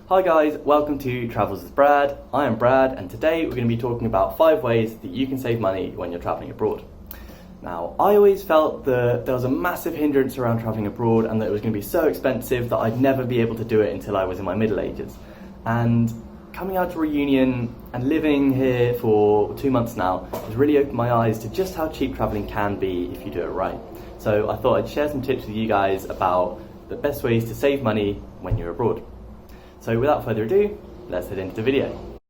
Hi guys, welcome to Travels with Brad. I am Brad and today we're going to be talking about 5 ways that you can save money when you're travelling abroad. Now, I always felt that there was a massive hindrance around travelling abroad and that it was going to be so expensive that I'd never be able to do it until I was in my middle ages. And coming out to Reunion and living here for 2 months now has really opened my eyes to just how cheap travelling can be if you do it right. So I thought I'd share some tips with you guys about the best ways to save money when you're abroad. So without further ado, let's head into the video.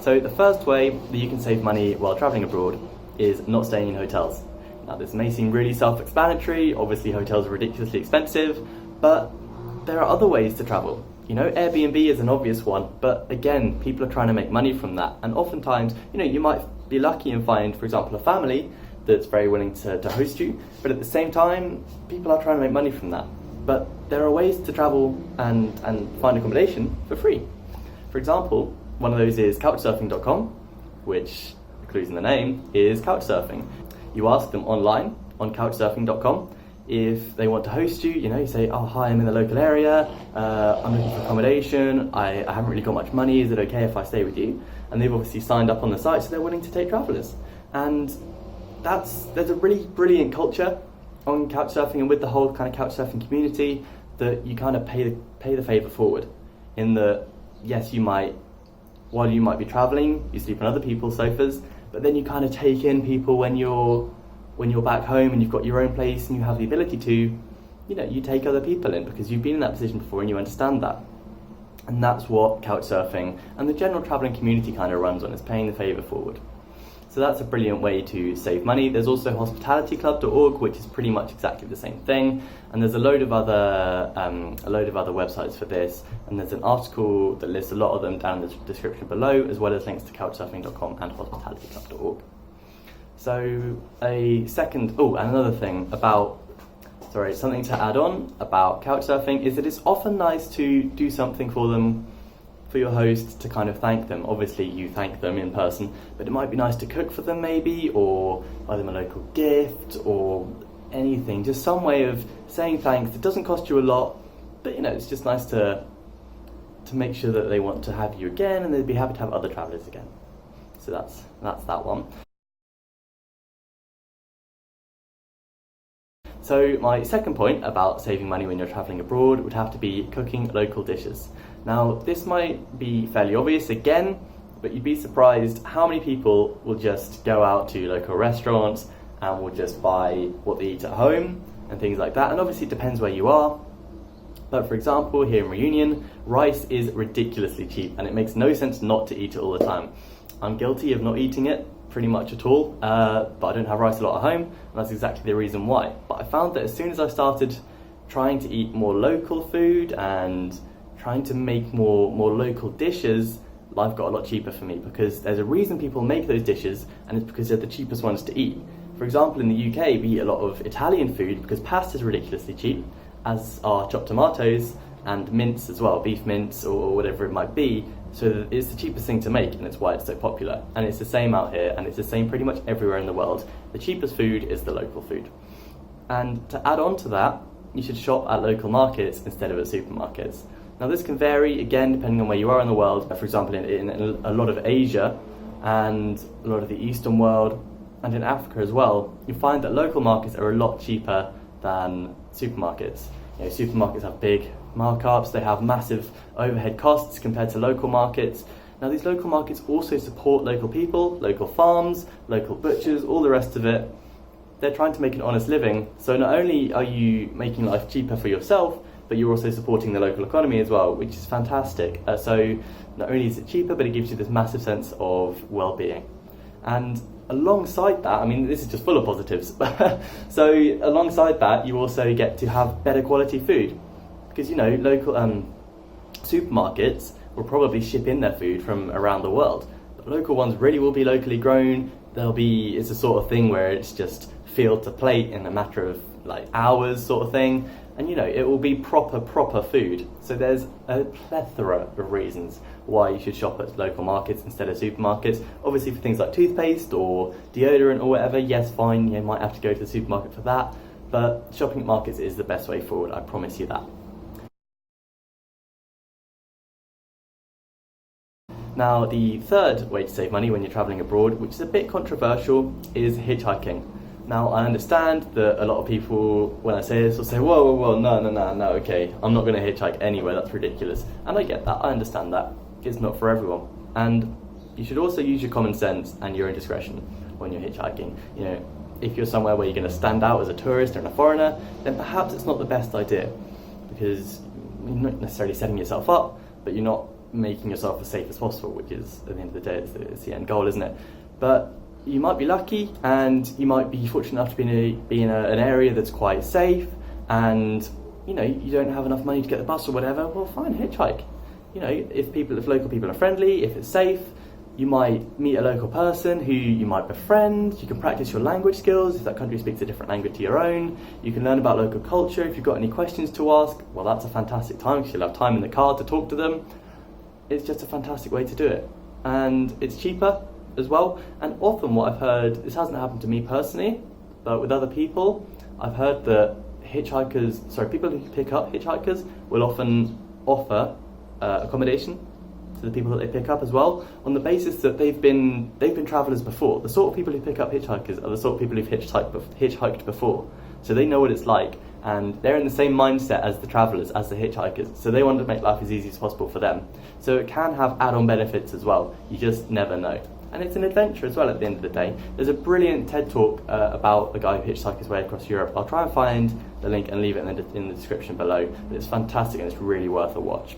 So the first way that you can save money while travelling abroad is not staying in hotels. Now this may seem really self-explanatory, obviously hotels are ridiculously expensive, but there are other ways to travel. You know, Airbnb is an obvious one, but again, people are trying to make money from that, and oftentimes, you might be lucky and find, for example, a family that's very willing to host you, but at the same time, people are trying to make money from that. But there are ways to travel and find accommodation for free. For example, one of those is couchsurfing.com, which, the clues in the name, is couchsurfing. You ask them online on couchsurfing.com if they want to host you. You say, oh hi, I'm in the local area, I'm looking for accommodation, I haven't really got much money, is it okay if I stay with you? And they've obviously signed up on the site, so they're willing to take travellers. And there's a really brilliant culture on couchsurfing and with the whole kind of couchsurfing community that you kind of pay the favour forward. In that, yes, while you might be travelling, you sleep on other people's sofas, but then you kind of take in people when you're back home and you've got your own place and you have the ability to, you take other people in because you've been in that position before and you understand that. And that's what couchsurfing and the general travelling community kind of runs on, is paying the favour forward. So that's a brilliant way to save money. There's also hospitalityclub.org, which is pretty much exactly the same thing. And there's a load of other websites for this. And there's an article that lists a lot of them down in the description below, as well as links to couchsurfing.com and hospitalityclub.org. So another thing something to add on about couchsurfing is that it's often nice to do something for your host to kind of thank them. Obviously you thank them in person, but it might be nice to cook for them maybe, or buy them a local gift or anything, just some way of saying thanks. It doesn't cost you a lot, but it's just nice to make sure that they want to have you again and they'd be happy to have other travellers again. So that's that one. So my second point about saving money when you're travelling abroad would have to be cooking local dishes. Now this might be fairly obvious again, but you'd be surprised how many people will just go out to local restaurants and will just buy what they eat at home and things like that. And obviously it depends where you are. But for example, here in Reunion, rice is ridiculously cheap and it makes no sense not to eat it all the time. I'm guilty of not eating it pretty much at all, but I don't have rice a lot at home, and that's exactly the reason why. But I found that as soon as I started trying to eat more local food and trying to make more local dishes, life got a lot cheaper for me, because there's a reason people make those dishes, and it's because they're the cheapest ones to eat. For example, in the UK, we eat a lot of Italian food because pasta is ridiculously cheap, as are chopped tomatoes and mince as well, beef mince or whatever it might be. So it's the cheapest thing to make, and it's why it's so popular. And it's the same out here, and it's the same pretty much everywhere in the world. The cheapest food is the local food. And to add on to that, you should shop at local markets instead of at supermarkets. Now this can vary, again, depending on where you are in the world. For example, in a lot of Asia and a lot of the Eastern world and in Africa as well, you find that local markets are a lot cheaper than supermarkets. Supermarkets have big markups, they have massive overhead costs compared to local markets. Now these local markets also support local people, local farms, local butchers, all the rest of it. They're trying to make an honest living, so not only are you making life cheaper for yourself, but you're also supporting the local economy as well, which is fantastic. So not only is it cheaper, but it gives you this massive sense of well-being. And alongside that, this is just full of positives, so alongside that you also get to have better quality food, because local supermarkets will probably ship in their food from around the world, but local ones really will be locally grown. It's a sort of thing where it's just field to plate in a matter of hours sort of thing, and it will be proper food. So there's a plethora of reasons why you should shop at local markets instead of supermarkets. Obviously for things like toothpaste or deodorant or whatever, yes, fine, you might have to go to the supermarket for that, but shopping at markets is the best way forward, I promise you that. Now, the third way to save money when you're travelling abroad, which is a bit controversial, is hitchhiking. Now, I understand that a lot of people, when I say this, will say, whoa, no, okay, I'm not going to hitchhike anywhere, that's ridiculous. And I get that, I understand that. It's not for everyone. And you should also use your common sense and your own discretion when you're hitchhiking. You know, if you're somewhere where you're going to stand out as a tourist or a foreigner, then perhaps it's not the best idea, because you're not necessarily setting yourself up, but you're not making yourself as safe as possible, which is, at the end of the day, it's the end goal, isn't it? But you might be lucky, and you might be fortunate enough to be in an area that's quite safe, and you know, you don't have enough money to get the bus or whatever. Well, fine, hitchhike. You know, if local people are friendly, if it's safe, you might meet a local person who you might befriend. You can practice your language skills if that country speaks a different language to your own. You can learn about local culture. If you've got any questions to ask, well, that's a fantastic time, because you'll have time in the car to talk to them. It's just a fantastic way to do it, and it's cheaper as well. And often what I've heard, this hasn't happened to me personally, but with other people, I've heard that people who pick up hitchhikers will often offer accommodation to the people that they pick up as well, on the basis that they've been travellers before. The sort of people who pick up hitchhikers are the sort of people who've hitchhiked before, so they know what it's like, and they're in the same mindset as the travellers, as the hitchhikers, so they want to make life as easy as possible for them. So it can have add-on benefits as well, you just never know. And it's an adventure as well at the end of the day. There's a brilliant TED talk about a guy who hitchhiked his way across Europe. I'll try and find the link and leave it in the description below, but it's fantastic and it's really worth a watch.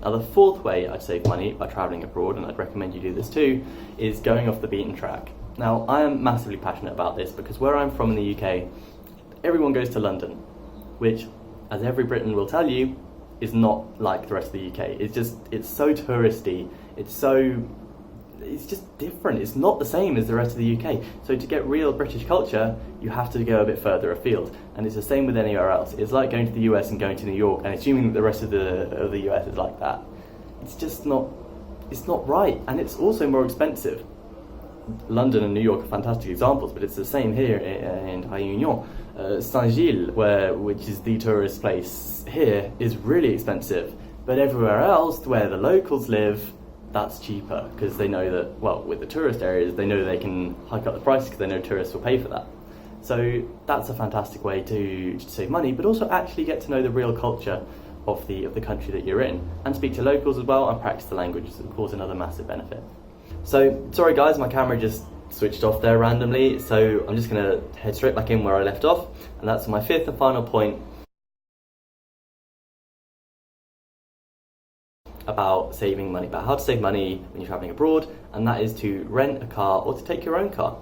Now, the fourth way I'd save money by travelling abroad, and I'd recommend you do this too, is going off the beaten track. Now, I am massively passionate about this because where I'm from in the UK, everyone goes to London, which, as every Briton will tell you, is not like the rest of the UK. It's so touristy, it's just different. It's not the same as the rest of the UK. So to get real British culture, you have to go a bit further afield. And it's the same with anywhere else. It's like going to the US and going to New York and assuming that the rest of the US is like that. It's just not, it's not right. And it's also more expensive. London and New York are fantastic examples, but it's the same here in RÉUNIon. Saint-Gilles, which is the tourist place here, is really expensive. But everywhere else, where the locals live, that's cheaper, because they know that, well, with the tourist areas, they know they can hike up the price because they know tourists will pay for that. So that's a fantastic way to save money, but also actually get to know the real culture of the country that you're in, and speak to locals as well, and practice the language, which is of course another massive benefit. So, sorry guys, my camera just switched off there randomly, so I'm just going to head straight back in where I left off, and that's my fifth and final point about saving money, about how to save money when you're travelling abroad, and that is to rent a car or to take your own car.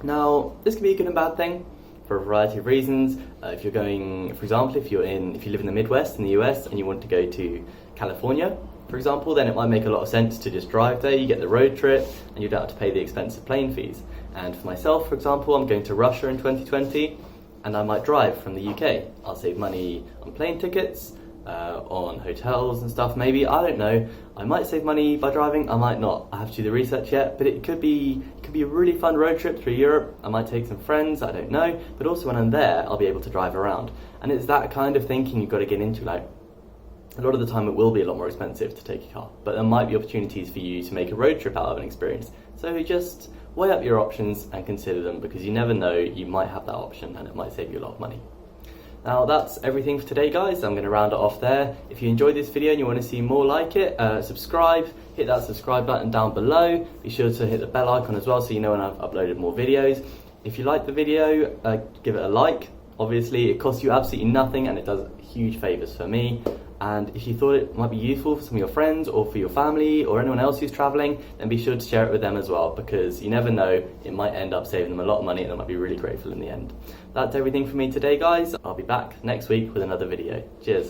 Now, this can be a good and bad thing for a variety of reasons. If you're going, for example, if you live in the Midwest in the US and you want to go to California, for example, then it might make a lot of sense to just drive there. You get the road trip and you don't have to pay the expensive plane fees. And for myself, for example, I'm going to Russia in 2020 and I might drive from the UK. I'll save money on plane tickets, on hotels and stuff maybe, I don't know. I might save money by driving, I might not. I have to do the research yet, but it could be a really fun road trip through Europe. I might take some friends, I don't know, but also when I'm there, I'll be able to drive around. And it's that kind of thinking you've got to get into, like, a lot of the time it will be a lot more expensive to take a car, but there might be opportunities for you to make a road trip out of an experience. So just weigh up your options and consider them, because you never know, you might have that option and it might save you a lot of money. Now that's everything for today guys, I'm going to round it off there. If you enjoyed this video and you want to see more like it, subscribe, hit that subscribe button down below. Be sure to hit the bell icon as well so you know when I've uploaded more videos. If you like the video, give it a like. Obviously it costs you absolutely nothing and it does huge favours for me. And if you thought it might be useful for some of your friends or for your family or anyone else who's travelling, then be sure to share it with them as well, because you never know, it might end up saving them a lot of money and they might be really grateful in the end. That's everything for me today guys. I'll be back next week with another video. Cheers.